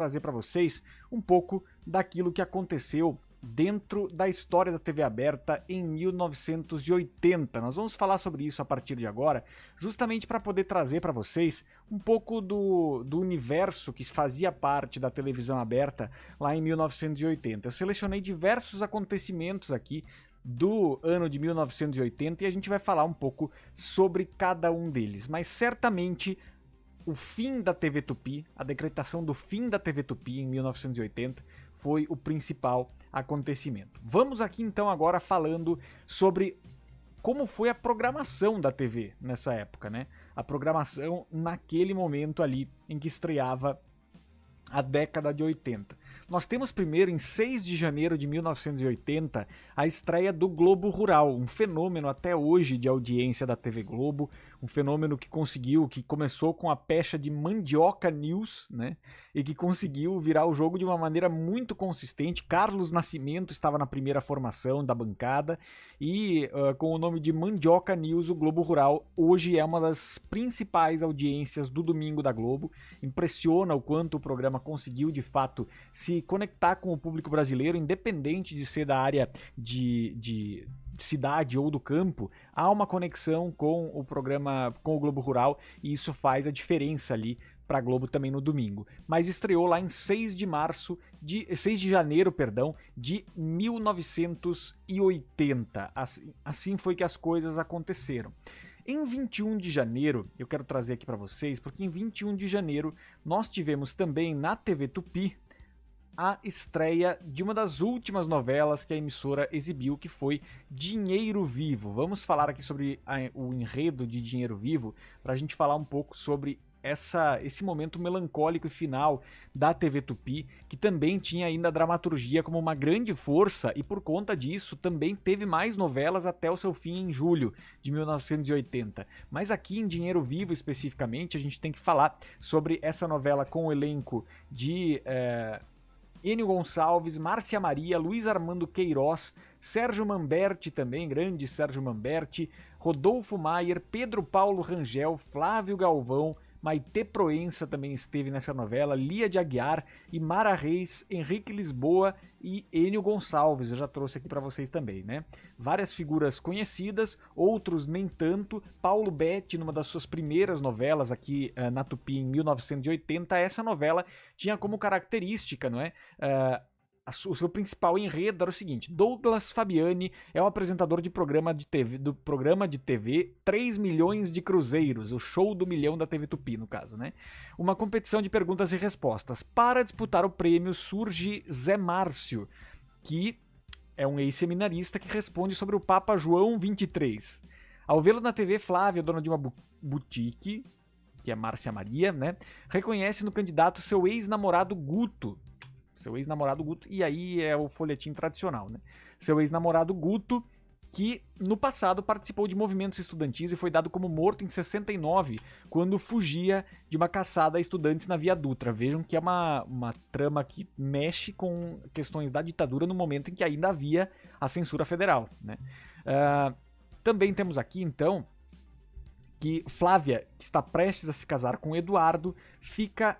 trazer para vocês um pouco daquilo que aconteceu dentro da história da TV aberta em 1980. Nós vamos falar sobre isso a partir de agora, justamente para poder trazer para vocês um pouco do universo que fazia parte da televisão aberta lá em 1980. Eu selecionei diversos acontecimentos aqui do ano de 1980 e a gente vai falar um pouco sobre cada um deles, mas certamente o fim da TV Tupi, a decretação do fim da TV Tupi em 1980 foi o principal acontecimento. Vamos aqui então agora falando sobre como foi a programação da TV nessa época, né? A programação naquele momento ali em que estreava a década de 80. Nós temos primeiro, em 6 de janeiro de 1980, a estreia do Globo Rural, um fenômeno até hoje de audiência da TV Globo, um fenômeno que começou com a pecha de Mandioca News, né? E que conseguiu virar o jogo de uma maneira muito consistente. Carlos Nascimento estava na primeira formação da bancada e com o nome de Mandioca News, o Globo Rural hoje é uma das principais audiências do domingo da Globo. Impressiona o quanto o programa conseguiu de fato se conectar com o público brasileiro, independente de ser da área de cidade ou do campo, há uma conexão com o programa, com o Globo Rural, e isso faz a diferença ali para a Globo também no domingo. Mas estreou lá em 6 de janeiro, de 1980. Assim foi que as coisas aconteceram. Em 21 de janeiro, eu quero trazer aqui para vocês, porque em 21 de janeiro nós tivemos também na TV Tupi a estreia de uma das últimas novelas que a emissora exibiu, que foi Dinheiro Vivo. Vamos falar aqui sobre o enredo de Dinheiro Vivo, para a gente falar um pouco sobre esse momento melancólico e final da TV Tupi, que também tinha ainda a dramaturgia como uma grande força, e por conta disso também teve mais novelas até o seu fim em julho de 1980. Mas aqui em Dinheiro Vivo especificamente a gente tem que falar sobre essa novela com o elenco de Enio Gonçalves, Márcia Maria, Luiz Armando Queiroz, Sérgio Manberti também, grande Sérgio Manberti, Rodolfo Maier, Pedro Paulo Rangel, Flávio Galvão, Maitê Proença também esteve nessa novela, Lia de Aguiar, Imara Reis, Henrique Lisboa e Enio Gonçalves, eu já trouxe aqui para vocês também, né? Várias figuras conhecidas, outros nem tanto. Paulo Betti, numa das suas primeiras novelas aqui na Tupi em 1980, essa novela tinha como característica, não é? O seu principal enredo era o seguinte: Douglas Fabiani é o apresentador do programa de TV 3 milhões de cruzeiros, o show do milhão da TV Tupi, no caso, né? Uma competição de perguntas e respostas. Para disputar o prêmio surge Zé Márcio, que é um ex-seminarista que responde sobre o Papa João XXIII. Ao vê-lo na TV, Flávia, dona de uma boutique, que é Márcia Maria, né, reconhece no candidato seu ex-namorado Guto, e aí é o folhetim tradicional, né? Seu ex-namorado Guto, que no passado participou de movimentos estudantis e foi dado como morto em 69, quando fugia de uma caçada a estudantes na Via Dutra. Vejam que é uma trama que mexe com questões da ditadura no momento em que ainda havia a censura federal, né? Também temos aqui, então, que Flávia, que está prestes a se casar com Eduardo, fica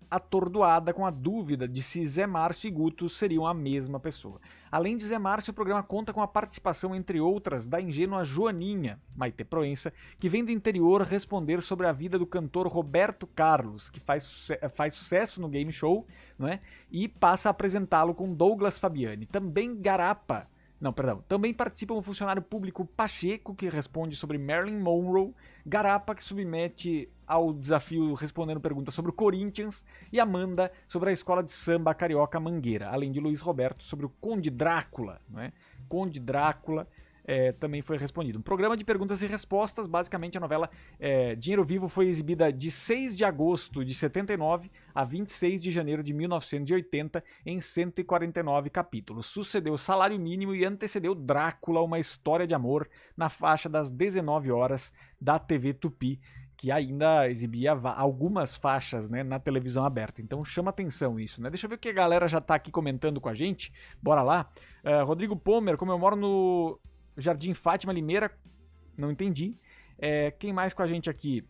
atordoada com a dúvida de se Zé Márcio e Guto seriam a mesma pessoa. Além de Zé Márcio, o programa conta com a participação, entre outras, da ingênua Joaninha, Maitê Proença, que vem do interior responder sobre a vida do cantor Roberto Carlos, que faz sucesso no game show, não é? E passa a apresentá-lo com Douglas Fabiani. Também participa um funcionário público Pacheco, que responde sobre Marilyn Monroe, Garapa, que submete ao desafio respondendo perguntas sobre o Corinthians, e Amanda sobre a escola de samba carioca Mangueira, além de Luiz Roberto sobre o Conde Drácula, não é? Conde Drácula também foi respondido. Um programa de perguntas e respostas. Basicamente a novela Dinheiro Vivo foi exibida de 6 de agosto de 79 a 26 de janeiro de 1980 em 149 capítulos. Sucedeu Salário Mínimo e antecedeu Drácula, uma história de amor, na faixa das 19 horas da TV Tupi, que ainda exibia algumas faixas, né, na televisão aberta. Então chama atenção isso, né? Deixa eu ver o que a galera já tá aqui comentando com a gente. Bora lá. Rodrigo Pomer, como eu moro no Jardim Fátima Limeira, não entendi. Quem mais com a gente aqui?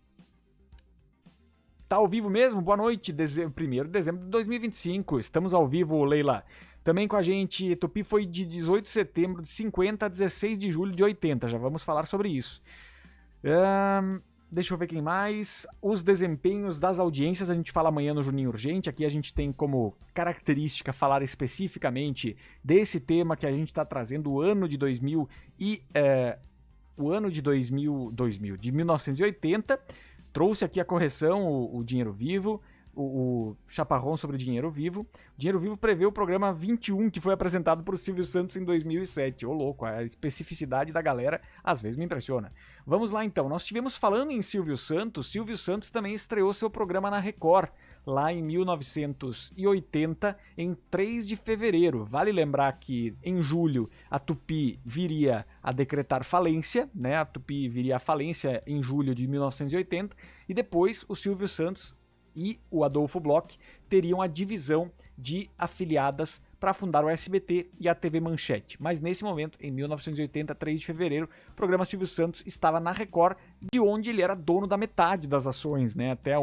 Tá ao vivo mesmo? Boa noite, 1º de dezembro de 2025. Estamos ao vivo, Leila. Também com a gente, Tupi foi de 18 de setembro de 50 a 16 de julho de 80. Já vamos falar sobre isso. Deixa eu ver quem mais. Os desempenhos das audiências a gente fala amanhã no Juninho Urgente. Aqui a gente tem como característica falar especificamente desse tema que a gente está trazendo, o ano de 2000 e... o ano de 1980, trouxe aqui a correção, o Dinheiro Vivo, o chaparrão sobre o Dinheiro Vivo. O Dinheiro Vivo prevê o programa 21, que foi apresentado por Silvio Santos em 2007. Ô louco, a especificidade da galera às vezes me impressiona. Vamos lá então, nós estivemos falando em Silvio Santos também estreou seu programa na Record, lá em 1980, em 3 de fevereiro. Vale lembrar que em julho a Tupi viria a decretar falência, né? A Tupi viria à falência em julho de 1980, e depois o Silvio Santos e o Adolfo Bloch teriam a divisão de afiliadas para fundar o SBT e a TV Manchete. Mas nesse momento, em 1980, 3 de fevereiro, o programa Silvio Santos estava na Record, de onde ele era dono da metade das ações, né? Até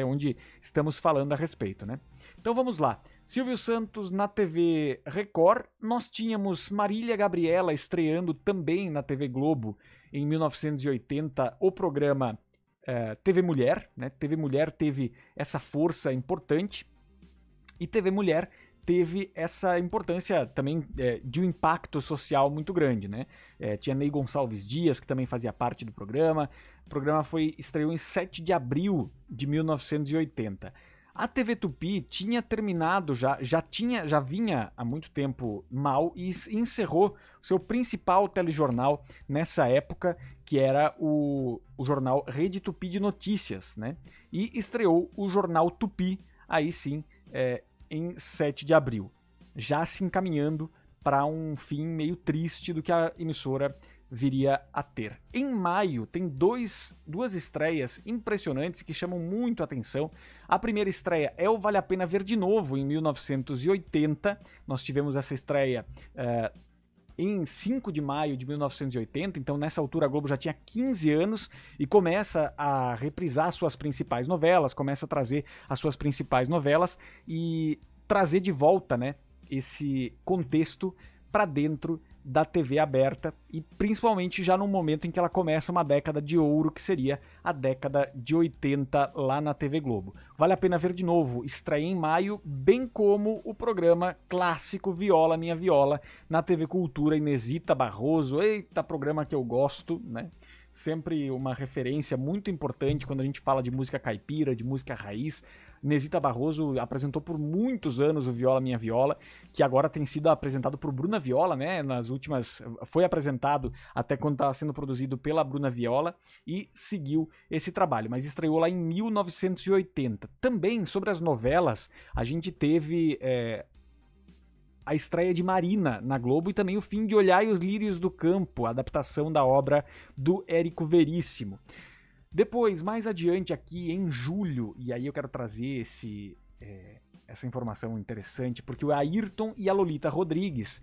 onde estamos falando a respeito, né? Então vamos lá. Silvio Santos na TV Record. Nós tínhamos Marília Gabriela estreando também na TV Globo em 1980 o programa TV Mulher, né? TV Mulher teve essa força importante e TV Mulher teve essa importância também de um impacto social muito grande, né? Tinha Ney Gonçalves Dias, que também fazia parte do programa. O programa estreou em 7 de abril de 1980. A TV Tupi tinha terminado, já vinha há muito tempo mal e encerrou o seu principal telejornal nessa época, que era o jornal Rede Tupi de Notícias, né? E estreou o Jornal Tupi, aí sim, em 7 de abril, já se encaminhando para um fim meio triste do que a emissora viria a ter. Em maio tem duas estreias impressionantes que chamam muito a atenção. A primeira estreia é o Vale a Pena Ver de Novo, em 1980. Nós tivemos essa estreia em 5 de maio de 1980, então nessa altura a Globo já tinha 15 anos e começa a reprisar suas principais novelas, começa a trazer as suas principais novelas e trazer de volta, né, esse contexto para dentro da TV aberta, e principalmente já no momento em que ela começa uma década de ouro, que seria a década de 80 lá na TV Globo. Vale a Pena Ver de Novo, estreia em maio, bem como o programa clássico Viola Minha Viola, na TV Cultura, Inesita Barroso. Eita, programa que eu gosto, né? Sempre uma referência muito importante quando a gente fala de música caipira, de música raiz. Inesita Barroso apresentou por muitos anos o Viola Minha Viola, que agora tem sido apresentado por Bruna Viola, né? Foi apresentado até quando estava sendo produzido pela Bruna Viola e seguiu esse trabalho, mas estreou lá em 1980. Também sobre as novelas, a gente teve a estreia de Marina na Globo e também o Fim de Olhar e os Lírios do Campo, a adaptação da obra do Érico Veríssimo. Depois, mais adiante aqui em julho, e aí eu quero trazer essa informação interessante, porque o Ayrton e a Lolita Rodrigues,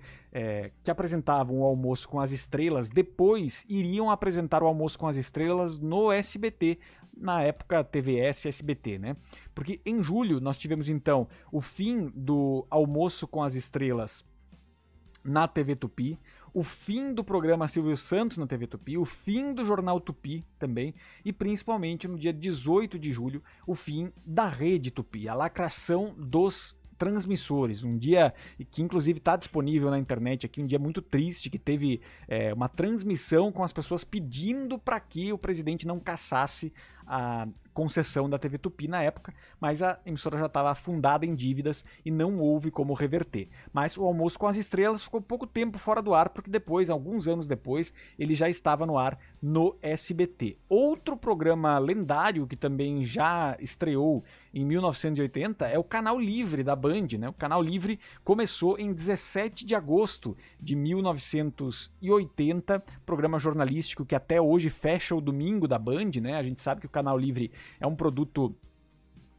que apresentavam o Almoço com as Estrelas, depois iriam apresentar o Almoço com as Estrelas no SBT, na época TVS SBT, né? Porque em julho nós tivemos então o fim do Almoço com as Estrelas na TV Tupi, o fim do programa Silvio Santos na TV Tupi, o fim do Jornal Tupi também, e principalmente no dia 18 de julho, o fim da Rede Tupi, a lacração dos transmissores, um dia que inclusive está disponível na internet aqui, um dia muito triste, que teve uma transmissão com as pessoas pedindo para que o presidente não cassasse a concessão da TV Tupi na época, mas a emissora já estava afundada em dívidas e não houve como reverter. Mas o Almoço com as Estrelas ficou pouco tempo fora do ar, porque depois, alguns anos depois, ele já estava no ar no SBT. Outro programa lendário que também já estreou em 1980 é o Canal Livre da Band, né? O Canal Livre começou em 17 de agosto de 1980, programa jornalístico que até hoje fecha o domingo da Band, né? A gente sabe que o Canal Livre é um produto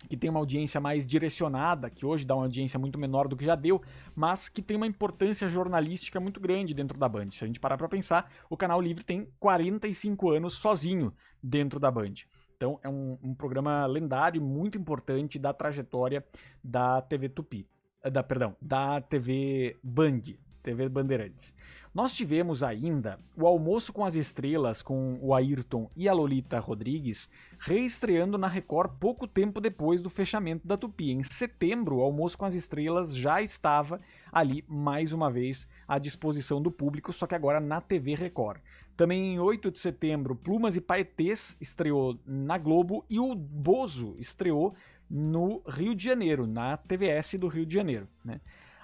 que tem uma audiência mais direcionada, que hoje dá uma audiência muito menor do que já deu, mas que tem uma importância jornalística muito grande dentro da Band. Se a gente parar para pensar, o Canal Livre tem 45 anos sozinho dentro da Band. Então é um programa lendário, muito importante da trajetória da TV Tupi. Da TV Band, TV Bandeirantes. Nós tivemos ainda o Almoço com as Estrelas com o Ayrton e a Lolita Rodrigues reestreando na Record pouco tempo depois do fechamento da Tupi. Em setembro, o Almoço com as Estrelas já estava ali mais uma vez à disposição do público, só que agora na TV Record. Também em 8 de setembro, Plumas e Paetês estreou na Globo e o Bozo estreou no Rio de Janeiro, na TVS do Rio de Janeiro, né?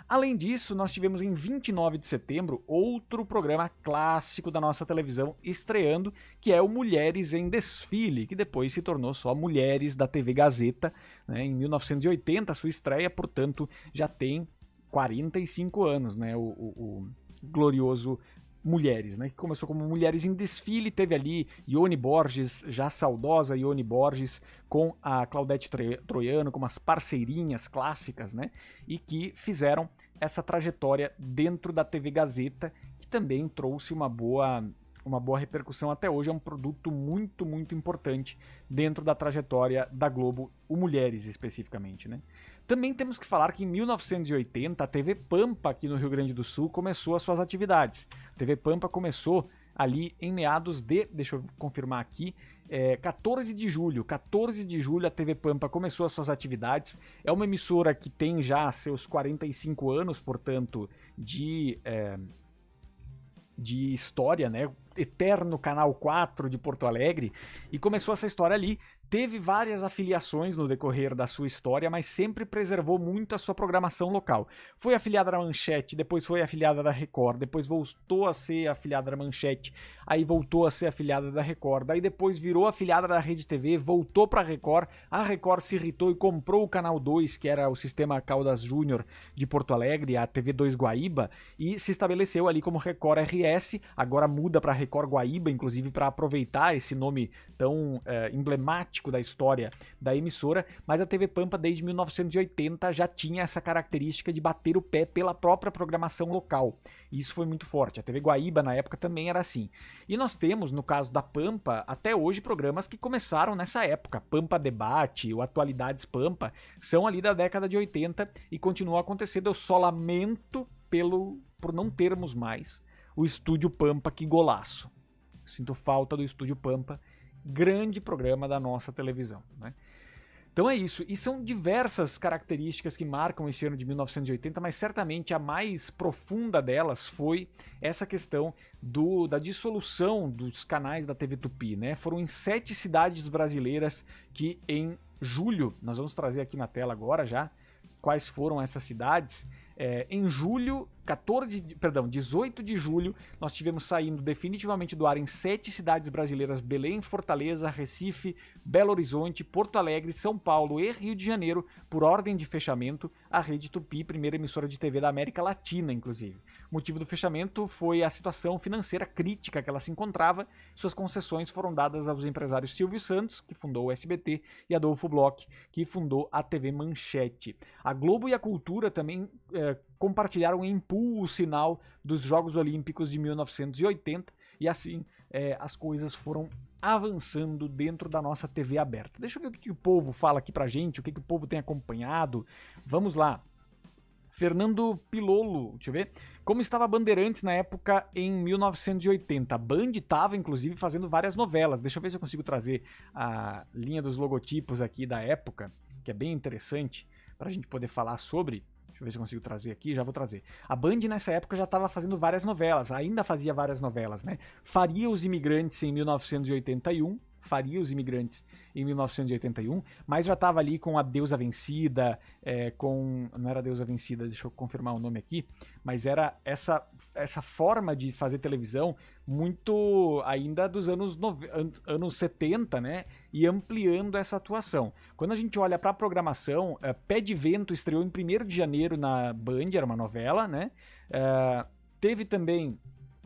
Além disso, nós tivemos em 29 de setembro outro programa clássico da nossa televisão estreando, que é o Mulheres em Desfile, que depois se tornou só Mulheres da TV Gazeta, né? Em 1980, a sua estreia, portanto, já tem 45 anos, né? O glorioso Mulheres, né? Que começou como Mulheres em Desfile, teve ali Ione Borges, já saudosa Ione Borges, com a Claudete Troiano, como as parceirinhas clássicas, né? E que fizeram essa trajetória dentro da TV Gazeta, que também trouxe uma boa repercussão até hoje. É um produto muito, muito importante dentro da trajetória da Globo, o Mulheres especificamente, né? Também temos que falar que em 1980 a TV Pampa aqui no Rio Grande do Sul começou as suas atividades. A TV Pampa começou ali em meados de, deixa eu confirmar aqui, 14 de julho. 14 de julho a TV Pampa começou as suas atividades. É uma emissora que tem já seus 45 anos, portanto, de história, né? Eterno Canal 4 de Porto Alegre, e começou essa história ali. Teve várias afiliações no decorrer da sua história, mas sempre preservou muito a sua programação local. Foi afiliada da Manchete, depois foi afiliada da Record, depois voltou a ser afiliada da Manchete, aí voltou a ser afiliada da Record, aí depois virou afiliada da Rede TV, voltou para a Record se irritou e comprou o Canal 2, que era o sistema Caldas Júnior de Porto Alegre, a TV 2 Guaíba, e se estabeleceu ali como Record RS, agora muda para Record Guaíba, inclusive para aproveitar esse nome tão emblemático da história da emissora, mas a TV Pampa desde 1980 já tinha essa característica de bater o pé pela própria programação local. E isso foi muito forte. A TV Guaíba na época também era assim. E nós temos, no caso da Pampa, até hoje programas que começaram nessa época. Pampa Debate, o Atualidades Pampa, são ali da década de 80 e continuam acontecendo. Eu só lamento por não termos mais o Estúdio Pampa, que golaço. Sinto falta do Estúdio Pampa, grande programa da nossa televisão, né? Então é isso, e são diversas características que marcam esse ano de 1980, mas certamente a mais profunda delas foi essa questão da dissolução dos canais da TV Tupi, né? Foram em 7 cidades brasileiras que em julho, nós vamos trazer aqui na tela agora já, quais foram essas cidades. Em julho, 18 de julho, nós tivemos saindo definitivamente do ar em 7 cidades brasileiras: Belém, Fortaleza, Recife, Belo Horizonte, Porto Alegre, São Paulo e Rio de Janeiro, por ordem de fechamento, a Rede Tupi, primeira emissora de TV da América Latina, inclusive. O motivo do fechamento foi a situação financeira crítica que ela se encontrava. Suas concessões foram dadas aos empresários Silvio Santos, que fundou o SBT, e Adolfo Bloch, que fundou a TV Manchete. A Globo e a Cultura também compartilharam em pool o sinal dos Jogos Olímpicos de 1980, e assim as coisas foram avançando dentro da nossa TV aberta. Deixa eu ver o que o povo fala aqui pra gente, o que o povo tem acompanhado. Vamos lá. Fernando Pilolo, deixa eu ver. Como estava a Bandeirantes na época em 1980? A Band estava, inclusive, fazendo várias novelas. Deixa eu ver se eu consigo trazer a linha dos logotipos aqui da época, que é bem interessante para a gente poder falar sobre. Deixa eu ver se eu consigo trazer aqui, já vou trazer. A Band nessa época já estava fazendo várias novelas, ainda fazia várias novelas, né? Faria Os Imigrantes em 1981, mas já estava ali com A Deusa Vencida, não era A Deusa Vencida, deixa eu confirmar o nome aqui, mas era essa forma de fazer televisão muito ainda dos anos 70, né? E ampliando essa atuação. Quando a gente olha para a programação, Pé de Vento estreou em 1º de janeiro na Band, era uma novela, né? Teve também,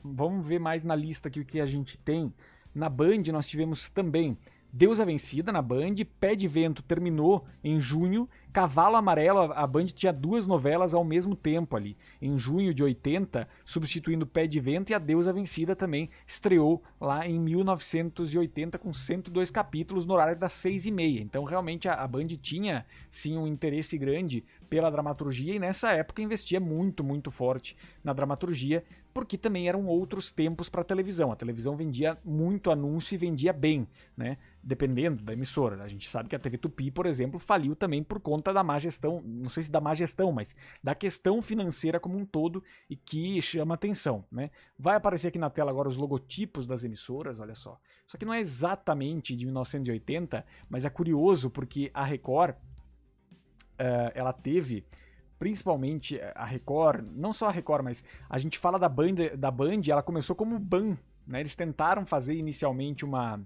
vamos ver mais na lista aqui o que a gente tem. Na Band nós tivemos também Deusa Vencida na Band, Pé de Vento terminou em junho, Cavalo Amarelo, a Band tinha 2 novelas ao mesmo tempo ali, em junho de 80, substituindo Pé de Vento, e a Deusa Vencida também estreou lá em 1980 com 102 capítulos no horário das 6h30. Então realmente a Band tinha sim um interesse grande pela dramaturgia, e nessa época investia muito forte na dramaturgia, porque também eram outros tempos para a televisão. A televisão vendia muito anúncio e vendia bem, né? Dependendo da emissora. A gente sabe que a TV Tupi, por exemplo, faliu também por conta da má gestão, não sei se da má gestão, mas da questão financeira como um todo, e que chama atenção, né? Vai aparecer aqui na tela agora os logotipos das emissoras, olha só. Isso aqui não é exatamente de 1980, mas é curioso porque a Record, ela teve, principalmente a Record, não só a Record, mas a gente fala da Band, ela começou como Ban, né? Eles tentaram fazer inicialmente uma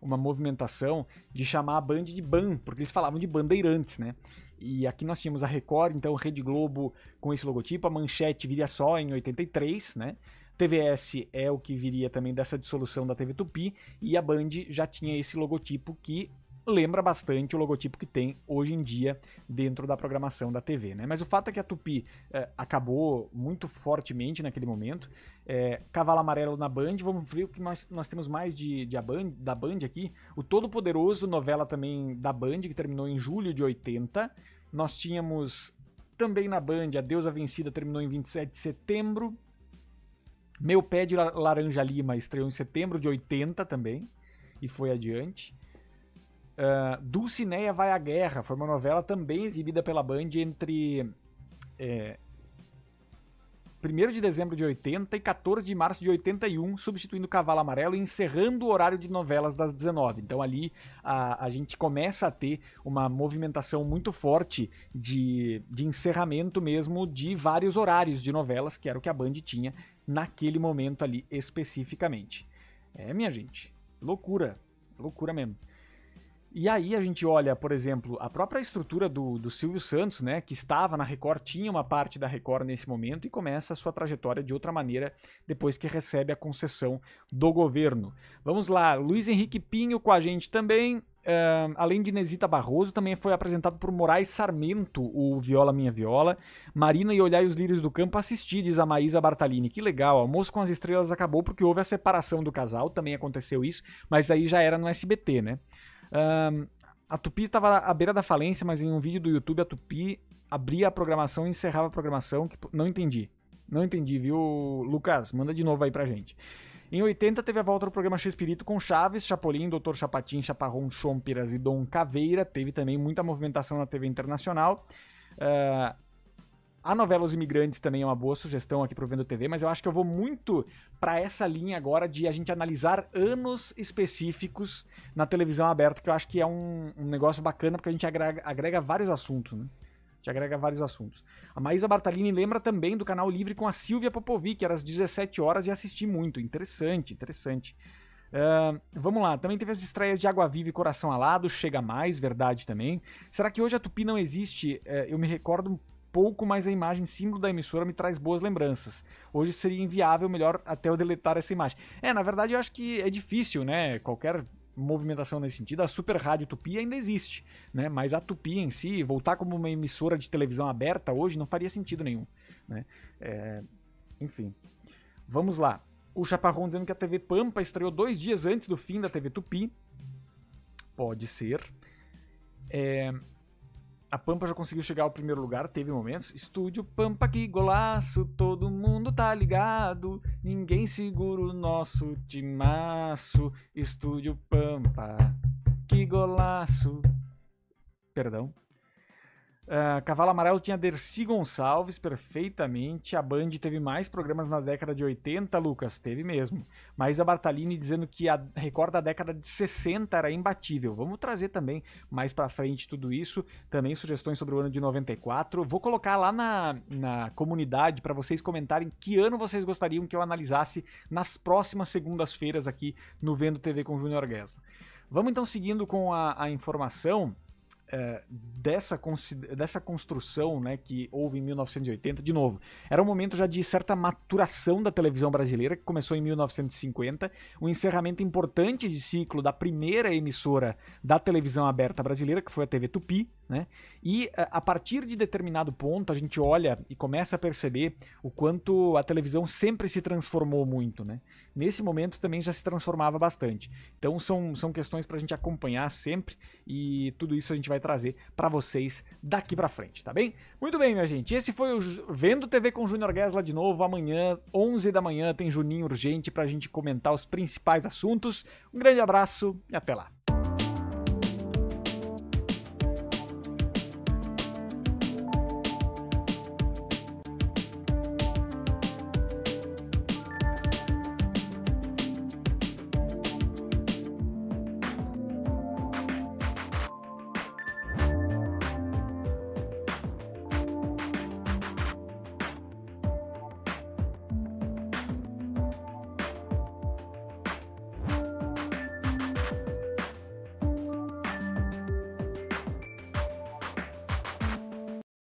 movimentação de chamar a Band de Ban, porque eles falavam de Bandeirantes, né? E aqui nós tínhamos a Record, então Rede Globo com esse logotipo, a Manchete viria só em 83, né? TVS é o que viria também dessa dissolução da TV Tupi, e a Band já tinha esse logotipo que lembra bastante o logotipo que tem hoje em dia dentro da programação da TV, né? Mas o fato é que a Tupi acabou muito fortemente naquele momento. Cavalo Amarelo na Band, vamos ver o que nós temos mais da Band aqui. O Todo Poderoso, novela também da Band, que terminou em julho de 80. Nós tínhamos também na Band a Deusa Vencida, terminou em 27 de setembro. Meu Pé de Laranja Lima estreou em setembro de 80 também, e foi adiante. Dulcineia Vai à Guerra foi uma novela também exibida pela Band entre 1º de dezembro de 80 e 14 de março de 81, substituindo Cavalo Amarelo e encerrando o horário de novelas das 19. Então ali a gente começa a ter uma movimentação muito forte de encerramento mesmo de vários horários de novelas, que era o que a Band tinha naquele momento ali especificamente. Minha gente, loucura mesmo. E aí a gente olha, por exemplo, a própria estrutura do Silvio Santos, né, que estava na Record, tinha uma parte da Record nesse momento e começa a sua trajetória de outra maneira depois que recebe a concessão do governo. Vamos lá, Luiz Henrique Pinho com a gente também, além de Inesita Barroso, também foi apresentado por Moraes Sarmento, o Viola Minha Viola. Marina e Olhai os Lírios do Campo assisti, diz a Maísa Bartalini. Que legal, Almoço com as Estrelas acabou porque houve a separação do casal, também aconteceu isso, mas aí já era no SBT, né? A Tupi estava à beira da falência, mas em um vídeo do YouTube a Tupi abria a programação e encerrava a programação. Não entendi, viu, Lucas? Manda de novo aí pra gente. Em 80 teve a volta do programa X-Pirito com Chaves, Chapolin, Dr. Chapatin, Chaparrão, Chompiras e Dom Caveira. Teve também muita movimentação na TV internacional. A novela Os Imigrantes também é uma boa sugestão aqui pro Vendo TV, mas eu acho que eu vou muito para essa linha agora de a gente analisar anos específicos na televisão aberta, que eu acho que é um negócio bacana, porque a gente agrega vários assuntos, né? A gente agrega vários assuntos. A Maísa Bartalini lembra também do Canal Livre com a Silvia Popovic, era às 17 horas e assisti muito. Interessante. Vamos lá, também teve as estreias de Água Viva e Coração Alado, Chega Mais, verdade também. Será que hoje a Tupi não existe? Eu me recordo pouco, mas a imagem símbolo da emissora me traz boas lembranças. Hoje seria inviável, melhor até eu deletar essa imagem. Na verdade eu acho que é difícil, né? Qualquer movimentação nesse sentido. A Super Rádio Tupi ainda existe, né? Mas a Tupi em si, voltar como uma emissora de televisão aberta hoje não faria sentido nenhum, né? Enfim, vamos lá. O Chaparrão dizendo que a TV Pampa estreou 2 dias antes do fim da TV Tupi. Pode ser. A Pampa já conseguiu chegar ao primeiro lugar, teve momentos. Estúdio Pampa, que golaço, todo mundo tá ligado, ninguém segura o nosso timaço. Estúdio Pampa, que golaço. Perdão. Cavalo Amarelo tinha Dercy Gonçalves, perfeitamente. A Band teve mais programas na década de 80, Lucas, teve mesmo. Maísa Bartalini dizendo que a Record da década de 60 era imbatível. Vamos trazer também mais pra frente tudo isso. Também sugestões sobre o ano de 94. Vou colocar lá na comunidade para vocês comentarem que ano vocês gostariam que eu analisasse nas próximas segundas-feiras aqui no Vendo TV com Júnior Guesla. Vamos então seguindo com a informação. dessa construção, né, que houve em 1980, de novo, era um momento já de certa maturação da televisão brasileira, que começou em 1950, um encerramento importante de ciclo da primeira emissora da televisão aberta brasileira, que foi a TV Tupi, né, e a partir de determinado ponto a gente olha e começa a perceber o quanto a televisão sempre se transformou muito, né. Nesse momento também já se transformava bastante. Então são questões para a gente acompanhar sempre, e tudo isso a gente vai trazer para vocês daqui para frente, tá bem? Muito bem, minha gente, esse foi o Vendo TV com Júnior Guesla de novo. Amanhã, 11 da manhã, tem Juninho Urgente pra gente comentar os principais assuntos. Um grande abraço e até lá.